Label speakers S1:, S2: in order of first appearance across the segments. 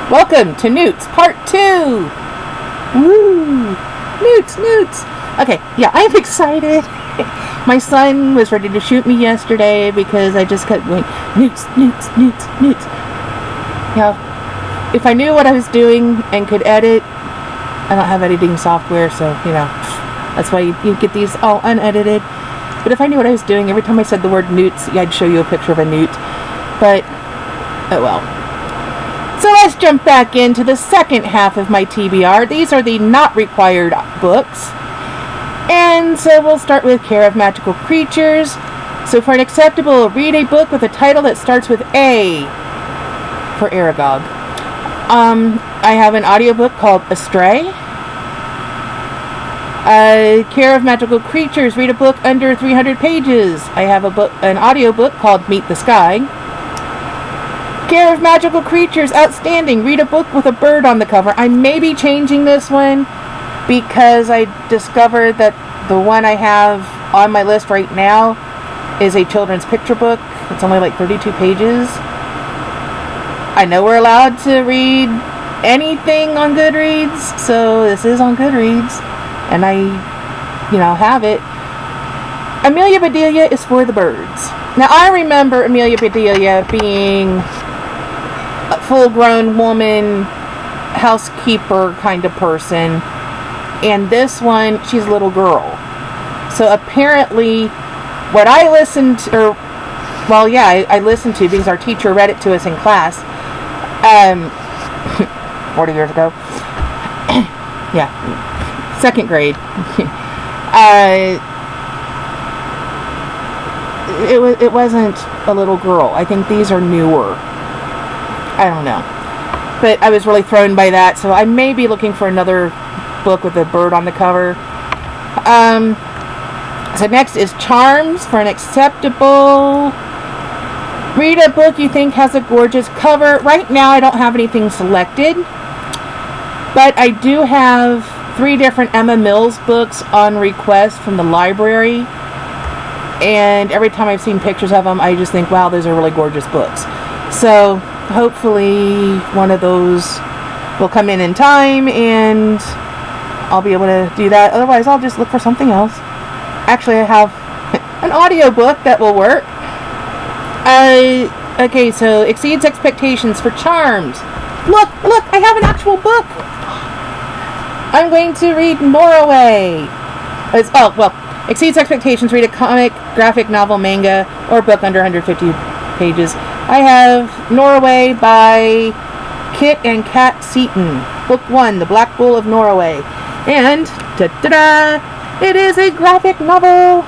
S1: Welcome to NEWTs Part 2! Woo! NEWTs! Okay, yeah, I'm excited. My son was ready to shoot me yesterday because I just kept going, NEWTs. Now, if I knew what I was doing and could edit, I don't have editing software, so, that's why you get these all unedited. But if I knew what I was doing, every time I said the word NEWTs, I'd show you a picture of a newt. But, oh well. So let's jump back into the second half of my TBR. These are the not required books. And so we'll start with Care of Magical Creatures. So for an acceptable, read a book with a title that starts with A for Aragog. I have an audiobook called Astray. Care of Magical Creatures, read a book under 300 pages. I have an audiobook called Meet the Sky. Care of Magical Creatures, outstanding. Read a book with a bird on the cover. I may be changing this one because I discovered that the one I have on my list right now is a children's picture book. It's only like 32 pages. I know we're allowed to read anything on Goodreads, so this is on Goodreads, and I, have it. Amelia Bedelia is for the birds. Now, I remember Amelia Bedelia being a full-grown woman, housekeeper kind of person, and this one, she's a little girl. So apparently, what I listened, I listened to because our teacher read it to us in class, 40 years ago. Yeah, second grade. It wasn't a little girl. I think these are newer. I don't know. But I was really thrown by that, so I may be looking for another book with a bird on the cover. So next is Charms for an acceptable. Read a book you think has a gorgeous cover. Right now I don't have anything selected, but I do have 3 different Emma Mills books on request from the library, and every time I've seen pictures of them, I just think, wow, those are really gorgeous books. So hopefully one of those will come in time, and I'll be able to do that. Otherwise, I'll just look for something else. Actually, I have an audiobook that will work. Okay, so Exceeds Expectations for Charms. Look, I have an actual book. I'm going to read Norway. Exceeds Expectations, read a comic, graphic novel, manga, or book under 150 pages. I have Norway by Kit and Kat Seaton. Book 1, The Black Bull of Norway. And, ta-da-da, it is a graphic novel.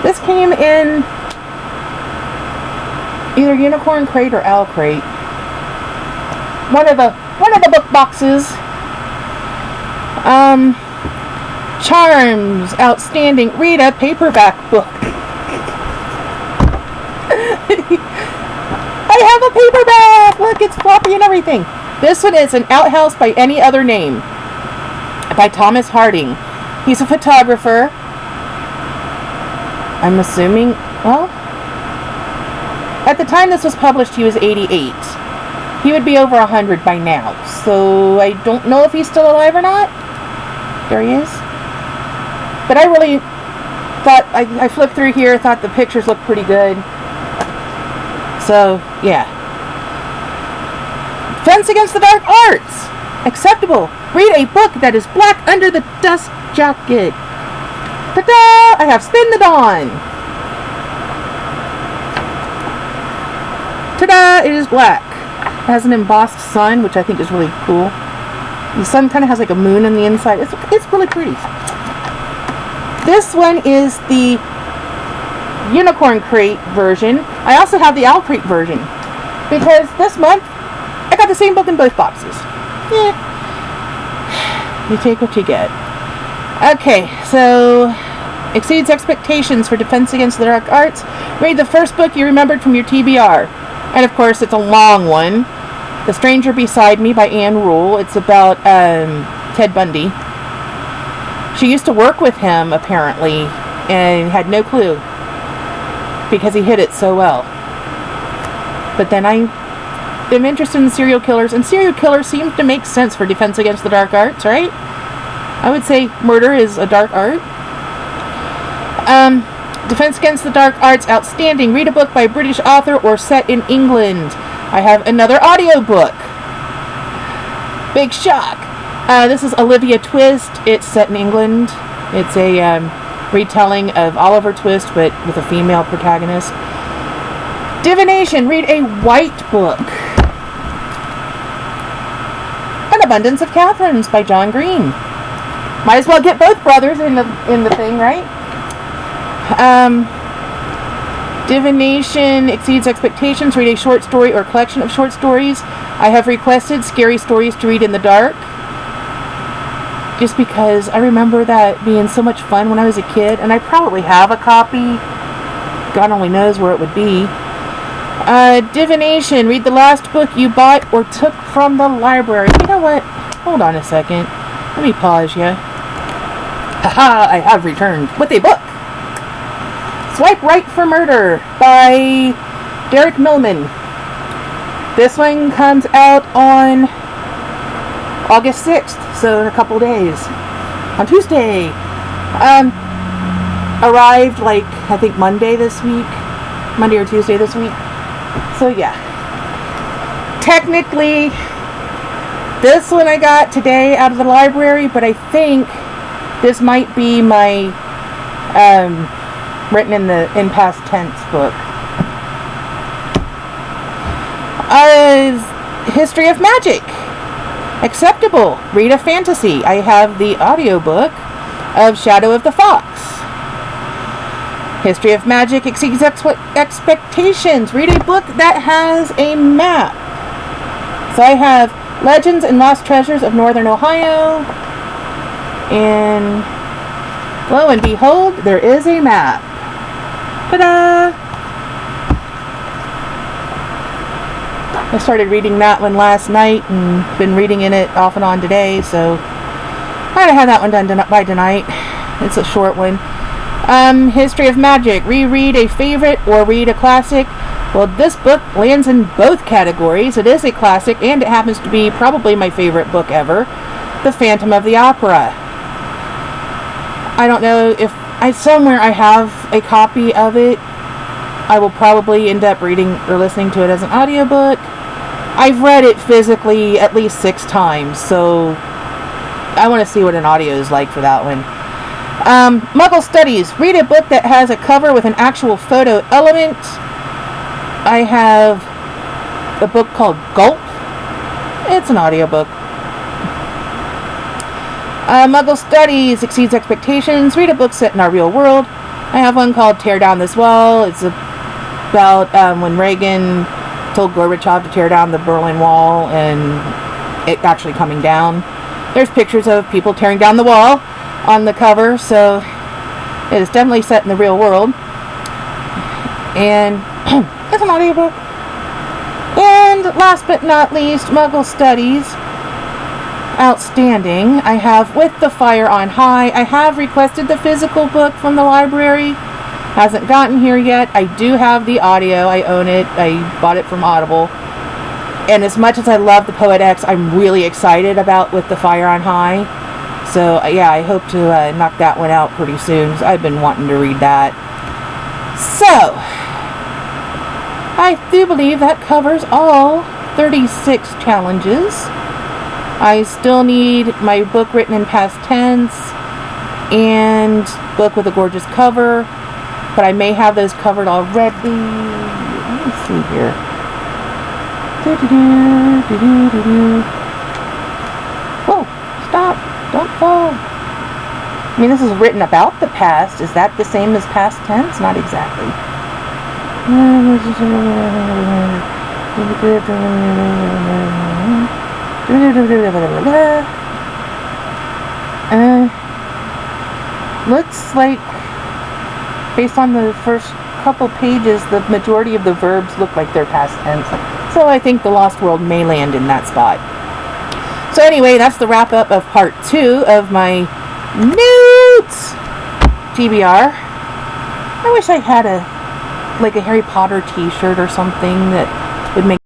S1: This came in either Unicorn Crate or Owl Crate. One of the book boxes. Charms, outstanding. Read a paperback book. I have a paperback! Look, it's floppy and everything. This one is An Outhouse by Any Other Name by Thomas Harding. He's a photographer. I'm assuming, at the time this was published, he was 88. He would be over 100 by now. So I don't know if he's still alive or not. There he is. But I really thought, I flipped through here, thought the pictures looked pretty good. So, yeah. Defense Against the Dark Arts. Acceptable. Read a book that is black under the dust jacket. Ta-da! I have Spin the Dawn. Ta-da! It is black. It has an embossed sun, which I think is really cool. The sun kind of has like a moon on the inside. It's really pretty. This one is the Unicorn Crate version. I also have the Owl Crate version because this month I got the same book in both boxes. Yeah. You take what you get. Okay, so Exceeds Expectations for Defense Against the Dark Arts. Read the first book you remembered from your TBR. And of course, it's a long one. The Stranger Beside Me by Anne Rule. It's about Ted Bundy. She used to work with him, apparently, and had no clue because he hid it so well. But then I am interested in serial killers, and serial killer seems to make sense for Defense Against the Dark Arts, right? I would say murder is a dark art. Defense Against the Dark Arts, outstanding. Read a book by a British author or set in England. I have another audiobook. Big shock. This is Olivia Twist. It's set in England. It's a retelling of Oliver Twist, but with a female protagonist. Divination. Read a white book. An Abundance of Catherines by John Green. Might as well get both brothers in the thing, right? Divination exceeds expectations. Read a short story or collection of short stories. I have requested Scary Stories to Read in the Dark, just because I remember that being so much fun when I was a kid, and I probably have a copy. God only knows where it would be. Divination. Read the last book you bought or took from the library. You know what? Hold on a second. Let me pause you. Haha, I have returned with a book. Swipe Right for Murder by Derek Millman. This one comes out on August 6th, so in a couple days. On Tuesday. Arrived I think Monday this week. Monday or Tuesday this week. So yeah. Technically, this one I got today out of the library, but I think this might be my written in past tense book. History of Magic. Acceptable. Read a fantasy. I have the audiobook of Shadow of the Fox. History of Magic exceeds expectations. Read a book that has a map. So I have Legends and Lost Treasures of Northern Ohio. And lo and behold, there is a map. Ta-da! I started reading that one last night and been reading in it off and on today, so I'd have that one done by tonight. It's a short one. History of Magic. Reread a favorite or read a classic. Well, this book lands in both categories. It is a classic, and it happens to be probably my favorite book ever, The Phantom of the Opera. I don't know if somewhere I have a copy of it. I will probably end up reading or listening to it as an audiobook. I've read it physically at least 6 times, so I want to see what an audio is like for that one. Muggle Studies. Read a book that has a cover with an actual photo element. I have a book called Gulp. It's an audiobook. Muggle Studies exceeds expectations. Read a book set in our real world. I have one called Tear Down This Wall. It's about when Reagan told Gorbachev to tear down the Berlin Wall and it actually coming down. There's pictures of people tearing down the wall on the cover, so it is definitely set in the real world. And it's an audiobook. And last but not least, Muggle Studies. Outstanding. I have With the Fire on High. I have requested the physical book from the library. Hasn't gotten here yet. I do have the audio. I own it. I bought it from Audible. And as much as I love the Poet X, I'm really excited about With the Fire on High. So yeah, I hope to knock that one out pretty soon, because I've been wanting to read that. So I do believe that covers all 36 challenges. I still need my book written in past tense and book with a gorgeous cover, but I may have those covered already. Let me see here. Whoa, stop. Don't fall. I mean, this is written about the past. Is that the same as past tense? Not exactly. Looks like, based on the first couple pages, the majority of the verbs look like they're past tense. So I think the Lost World may land in that spot. So anyway, that's the wrap up of part 2 of my NEWTs TBR. I wish I had a Harry Potter t-shirt or something that would make